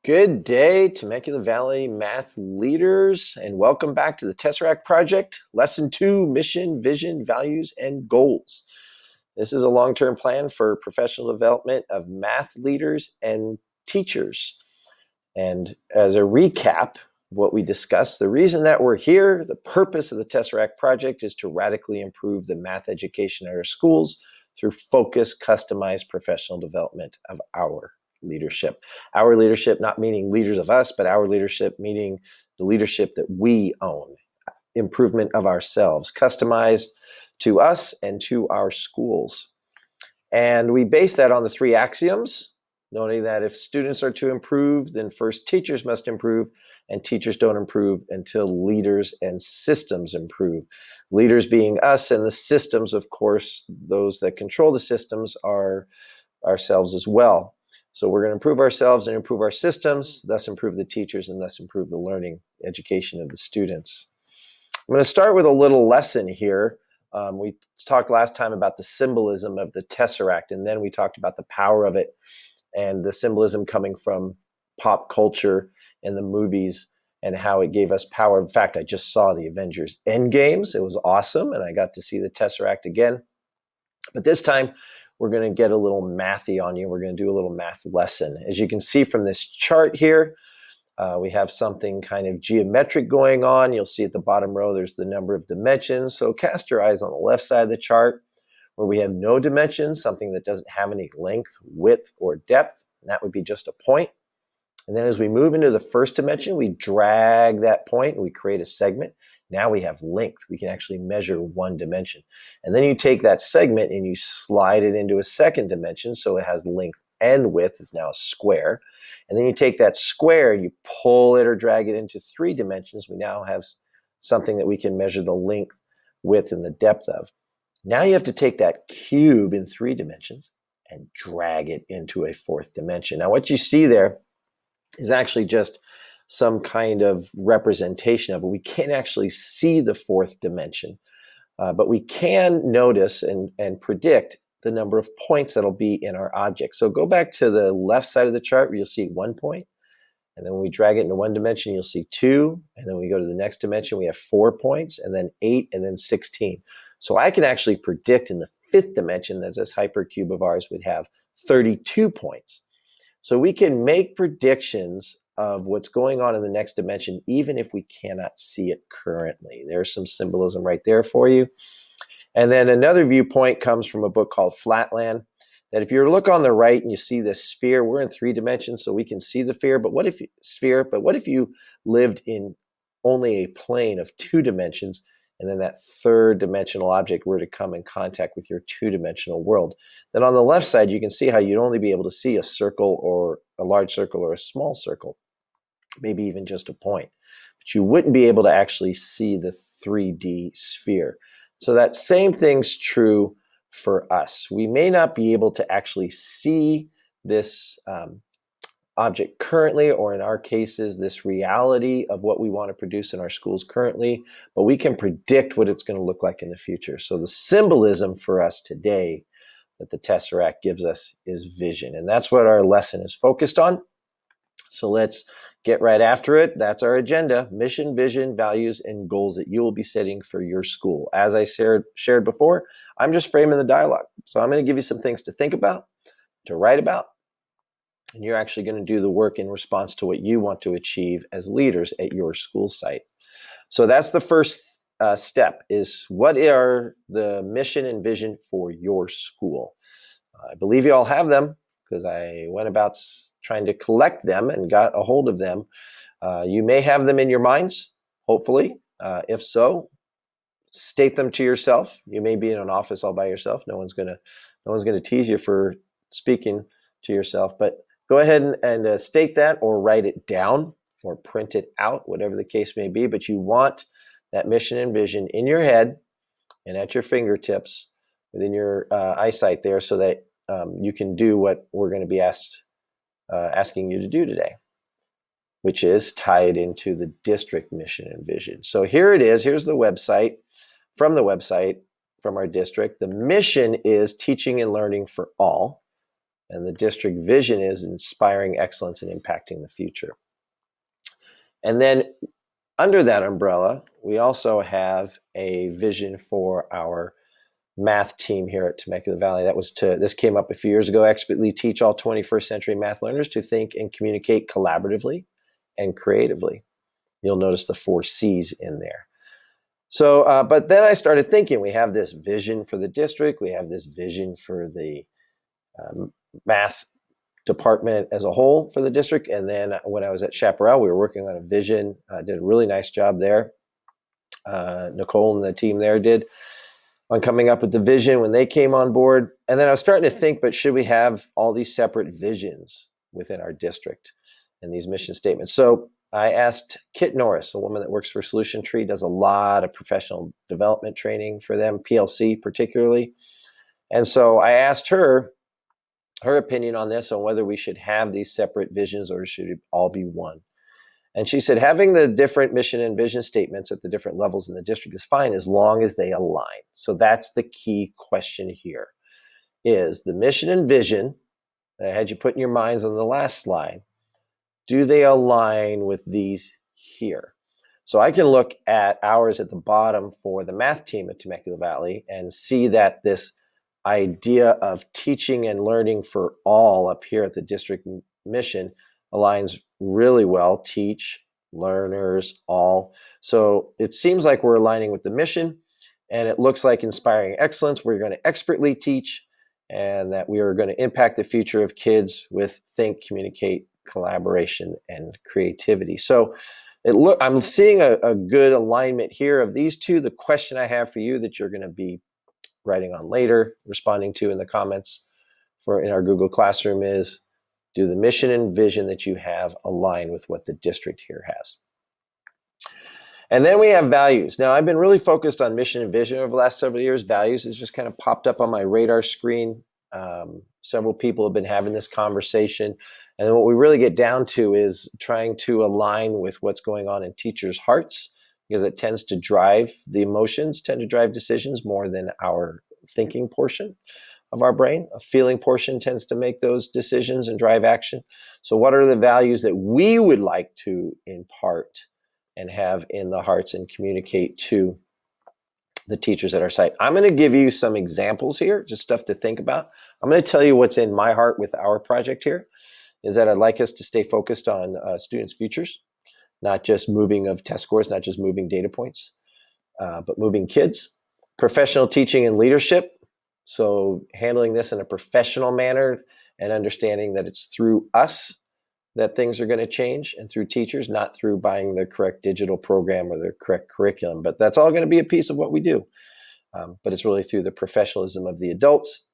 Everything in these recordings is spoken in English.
Good day, Temecula Valley math leaders, and welcome back to the Tesseract project, lesson 2, mission, vision, values, and goals. This is a long-term plan for professional development of math leaders and teachers. And as a recap of what we discussed, the reason that we're here, the purpose of the Tesseract project is to radically improve the math education at our schools through focused, customized professional development of our leadership. Our leadership, not meaning leaders of us, but our leadership meaning the leadership that we own. Improvement of ourselves, customized to us and to our schools. And we base that on the 3 axioms, noting that if students are to improve, then first teachers must improve, and teachers don't improve until leaders and systems improve. Leaders being us, and the systems, of course, those that control the systems are ourselves as well. So we're going to improve ourselves and improve our systems, thus improve the teachers, and thus improve the learning education of the students. I'm going to start with a little lesson here. We talked last time about the symbolism of the Tesseract, and then we talked about the power of it and the symbolism coming from pop culture and the movies and how it gave us power. In fact, I just saw the Avengers Endgames. It was awesome, and I got to see the Tesseract again. But this time, we're going to get a little mathy on you. We're going to do a little math lesson. As you can see from this chart here, we have something kind of geometric going on. You'll see at the bottom row, there's the number of dimensions. So cast your eyes on the left side of the chart where we have no dimensions, something that doesn't have any length, width, or depth. And that would be just a point. And then as we move into the first dimension, we drag that point and we create a segment. Now we have length. We can actually measure one dimension. And then you take that segment and you slide it into a second dimension so it has length and width. It's now a square. And then you take that square and you pull it or drag it into 3 dimensions. We now have something that we can measure the length, width, and the depth of. Now you have to take that cube in 3 dimensions and drag it into a 4th dimension. Now what you see there is actually just some kind of representation of it. We can't actually see the 4th dimension, but we can notice and predict the number of points that'll be in our object. So go back to the left side of the chart where you'll see 1 point. And then when we drag it into 1 dimension, you'll see 2. And then when we go to the next dimension, we have 4 points, and then 8, and then 16. So I can actually predict in the 5th dimension that this hypercube of ours would have 32 points. So we can make predictions of what's going on in the next dimension, even if we cannot see it currently. There's some symbolism right there for you. And then another viewpoint comes from a book called Flatland, that if you look on the right and you see this sphere, we're in 3 dimensions, so we can see the sphere. But what if you lived in only a plane of 2 dimensions, and then that 3rd dimensional object were to come in contact with your 2-dimensional world? Then on the left side, you can see how you'd only be able to see a circle or a large circle or a small circle, maybe even just a point. But you wouldn't be able to actually see the 3D sphere. So that same thing's true for us. We may not be able to actually see this object currently, or in our cases, this reality of what we want to produce in our schools currently, but we can predict what it's going to look like in the future. So the symbolism for us today that the Tesseract gives us is vision, and that's what our lesson is focused on. So let's get right after it. That's our agenda: mission, vision, values, and goals that you will be setting for your school. As I shared before, I'm just framing the dialogue. So I'm going to give you some things to think about, to write about, and you're actually going to do the work in response to what you want to achieve as leaders at your school site. So that's the first step, is what are the mission and vision for your school? I believe you all have them because I went about trying to collect them and got a hold of them. You may have them in your minds, hopefully. If so, state them to yourself. You may be in an office all by yourself. No one's gonna tease you for speaking to yourself, but go ahead and state that, or write it down, or print it out, whatever the case may be. But you want that mission and vision in your head and at your fingertips, within your eyesight there, so that you can do what we're going to be asking you to do today, which is tie it into the district mission and vision. So here it is. Here's the website, from our district. The mission is teaching and learning for all. And the district vision is inspiring excellence and impacting the future. And then under that umbrella, we also have a vision for our math team here at Temecula Valley. This came up a few years ago, expertly teach all 21st century math learners to think and communicate collaboratively and creatively. You'll notice the 4 C's in there. So, but then I started thinking, we have this vision for the district, we have this vision for the math department as a whole for the district. And then when I was at Chaparral, we were working on a vision, did a really nice job there. Nicole and the team there did on coming up with the vision when they came on board. And then I was starting to think, but should we have all these separate visions within our district and these mission statements? So I asked Kit Norris, a woman that works for Solution Tree, does a lot of professional development training for them, PLC particularly. And so I asked her opinion on this, on whether we should have these separate visions or should it all be one. And she said, having the different mission and vision statements at the different levels in the district is fine as long as they align. So that's the key question here, is the mission and vision that I had you put in your minds on the last slide, do they align with these here? So I can look at ours at the bottom for the math team at Temecula Valley and see that this idea of teaching and learning for all up here at the district mission aligns really well. Teach, learners, all. So it seems like we're aligning with the mission, and it looks like inspiring excellence. We're going to expertly teach, and that we are going to impact the future of kids with think, communicate, collaboration, and creativity. So I'm seeing a good alignment here of these two. The question I have for you that you're going to be writing on later, responding to in the comments in our Google Classroom is, do the mission and vision that you have align with what the district here has? And then we have values. Now, I've been really focused on mission and vision over the last several years. Values has just kind of popped up on my radar screen. Several people have been having this conversation. And then what we really get down to is trying to align with what's going on in teachers' hearts, because it tends to drive, the emotions tend to drive decisions more than our thinking portion of our brain. A feeling portion tends to make those decisions and drive action. So what are the values that we would like to impart and have in the hearts and communicate to the teachers at our site? I'm going to give you some examples here, just stuff to think about. I'm going to tell you what's in my heart with our project here, is that I'd like us to stay focused on students' futures, not just moving of test scores, not just moving data points, but moving kids. Professional teaching and leadership. So handling this in a professional manner and understanding that it's through us that things are going to change, and through teachers, not through buying the correct digital program or the correct curriculum. But that's all going to be a piece of what we do. But it's really through the professionalism of the adults.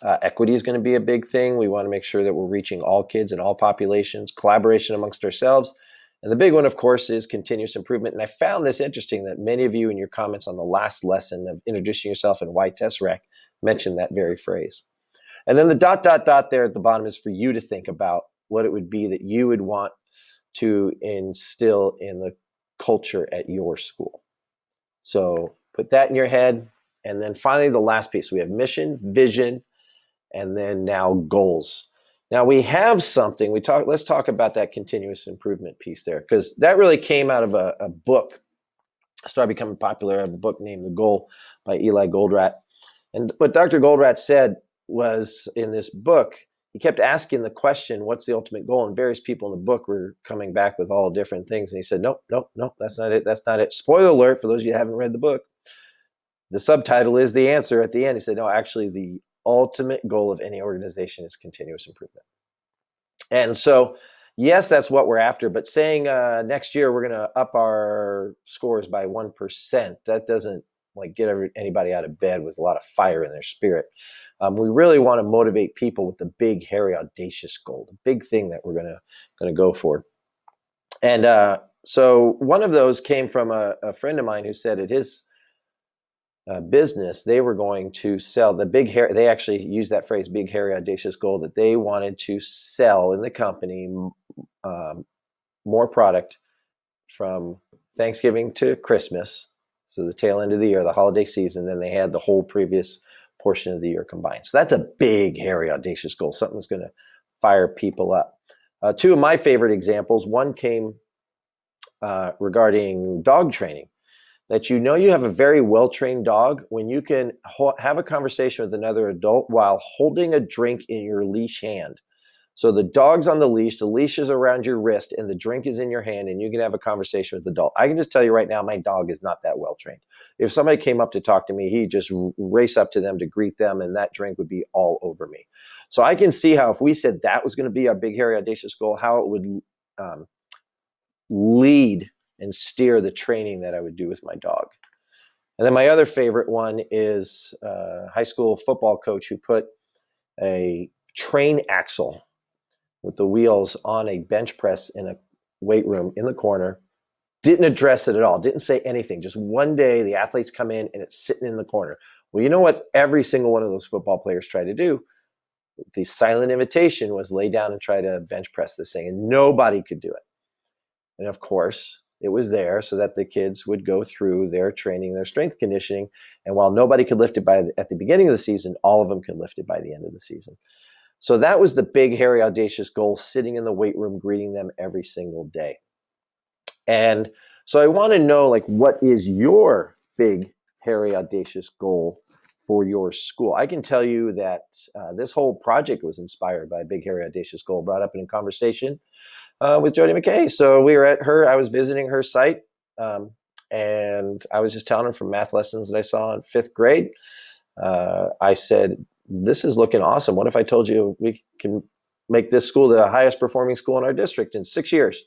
Equity is going to be a big thing. We want to make sure that we're reaching all kids and all populations, collaboration amongst ourselves. And the big one, of course, is continuous improvement. And I found this interesting that many of you in your comments on the last lesson of introducing yourself and why Tesseract mentioned that very phrase. And then the ... there at the bottom is for you to think about what it would be that you would want to instill in the culture at your school. So put that in your head. And then finally, the last piece, we have mission, vision, and then now goals. Now we have something, let's talk about that continuous improvement piece there, because that really came out of a book, started becoming popular, a book named The Goal by Eli Goldratt. And what Dr. Goldratt said was, in this book, he kept asking the question, what's the ultimate goal? And various people in the book were coming back with all different things. And he said, nope, that's not it. That's not it. Spoiler alert for those of you who haven't read the book. The subtitle is the answer at the end. He said, no, actually, the ultimate goal of any organization is continuous improvement. And so, yes, that's what we're after. But saying next year we're going to up our scores by 1%, that doesn't get anybody out of bed with a lot of fire in their spirit. We really want to motivate people with the big, hairy, audacious goal, the big thing that we're going to go for. And so one of those came from a friend of mine who said at his business, they were going to sell the big hair. They actually used that phrase, big, hairy, audacious goal, that they wanted to sell in the company more product from Thanksgiving to Christmas. So the tail end of the year, the holiday season, then they had the whole previous portion of the year combined. So that's a big, hairy, audacious goal, something that's going to fire people up. Two of my favorite examples, one came regarding dog training, that you have a very well-trained dog when you can have a conversation with another adult while holding a drink in your leash hand. So the dog's on the leash is around your wrist, and the drink is in your hand, and you can have a conversation with the adult. I can just tell you right now, my dog is not that well trained. If somebody came up to talk to me, he'd just race up to them to greet them, and that drink would be all over me. So I can see how if we said that was going to be our big, hairy, audacious goal, how it would lead and steer the training that I would do with my dog. And then my other favorite one is a high school football coach who put a train axle with the wheels on a bench press in a weight room in the corner, didn't address it at all, didn't say anything. Just one day the athletes come in and it's sitting in the corner. Well, you know what every single one of those football players tried to do? The silent invitation was lay down and try to bench press this thing, and nobody could do it. And of course, it was there so that the kids would go through their training, their strength conditioning. And while nobody could lift it at the beginning of the season, all of them could lift it by the end of the season. So that was the big, hairy, audacious goal, sitting in the weight room, greeting them every single day. And so I want to know, what is your big, hairy, audacious goal for your school? I can tell you that this whole project was inspired by a big, hairy, audacious goal brought up in a conversation with Jody McKay. So we were I was visiting her site, and I was just telling her from math lessons that I saw in 5th grade. I said, this is looking awesome. What if I told you we can make this school the highest performing school in our district in 6 years?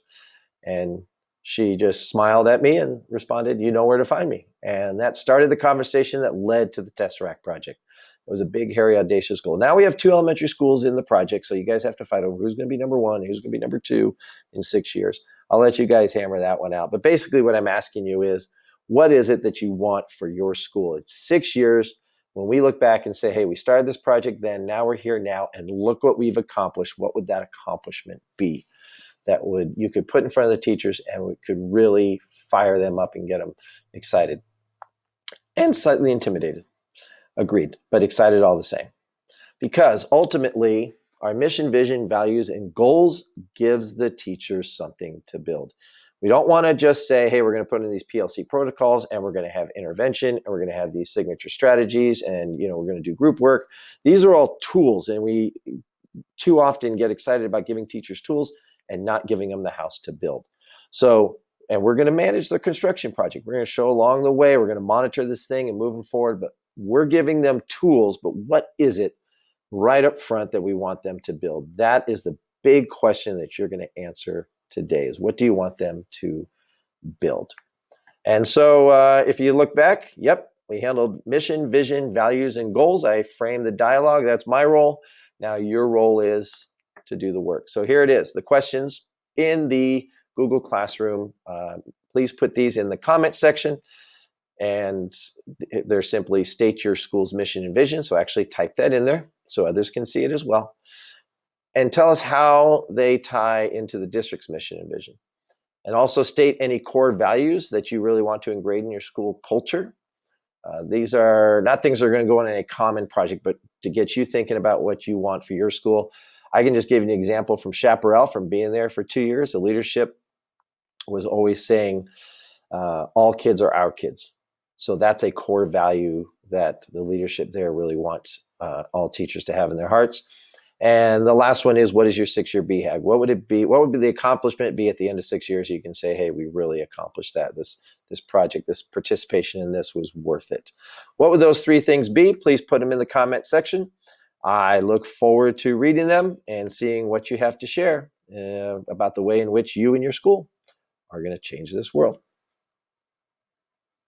And she just smiled at me and responded, you know where to find me. And that started the conversation that led to the Tesseract project. It was a big, hairy, audacious goal. Now we have 2 elementary schools in the project, so you guys have to fight over who's going to be number 1, who's going to be number 2 in 6 years. I'll let you guys hammer that one out. But basically what I'm asking you is, what is it that you want for your school? It's 6 years. When we look back and say, hey, we started this project then, now we're here now, and look what we've accomplished, what would that accomplishment be that you could put in front of the teachers and we could really fire them up and get them excited and slightly intimidated? Agreed, but excited all the same. Because ultimately, our mission, vision, values, and goals gives the teachers something to build. We don't want to just say, hey, we're going to put in these PLC protocols and we're going to have intervention and we're going to have these signature strategies and we're going to do group work. These are all tools, and we too often get excited about giving teachers tools and not giving them the house to build. And we're going to manage the construction project. We're going to show along the way. We're going to monitor this thing and move them forward, but we're giving them tools. But what is it right up front that we want them to build? That is the big question that you're going to answer today, is what do you want them to build? And so if you look back, yep, we handled mission, vision, values, and goals. I framed the dialogue. That's my role. Now your role is to do the work. So here it is, the questions in the Google Classroom. Please put these in the comment section. And they're simply state your school's mission and vision. So actually type that in there so others can see it as well. And tell us how they tie into the district's mission and vision. And also state any core values that you really want to ingrain in your school culture. These are not things that are going to go on in a common project, but to get you thinking about what you want for your school. I can just give you an example from Chaparral, from being there for 2 years. The leadership was always saying, all kids are our kids. So that's a core value that the leadership there really wants all teachers to have in their hearts. And the last one is, what is your 6-year BHAG? What would it be? What would be the accomplishment be at the end of 6 years? You can say, hey, we really accomplished that. This project, this participation in this was worth it. What would those 3 things be? Please put them in the comment section. I look forward to reading them and seeing what you have to share about the way in which you and your school are going to change this world.